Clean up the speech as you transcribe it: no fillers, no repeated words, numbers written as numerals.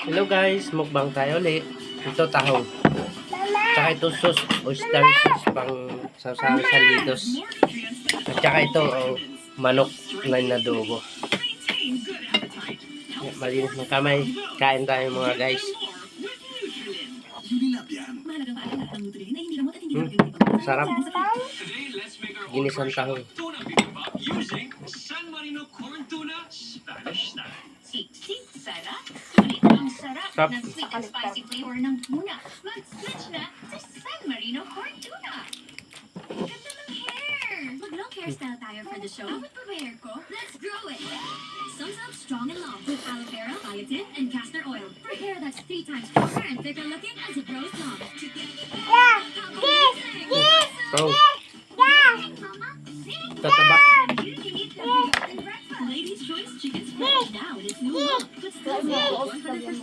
Hello guys, mukbang tayo ulit. Ito tahong. Tsaka ito sauce, oyster sauce pang sausawan sa litos. At tsaka ito manok na inadobo. Malinis ng kamay. Kain tayo mga guys. Sarap. Ginisang tahong. Sarap. Ang sarap Sarap. ng sweet and spicy flavor ng tuna. Mag-switch na sa San Marino corn tuna. Ganda ng hair! Mag-long hairstyle tayo for the show. Dapat pa ba hair ko? Let's grow it! Sums up strong and long with aloe vera, biotin, and castor oil for hair that's 3 times stronger and thicker looking as it grows long. Oh.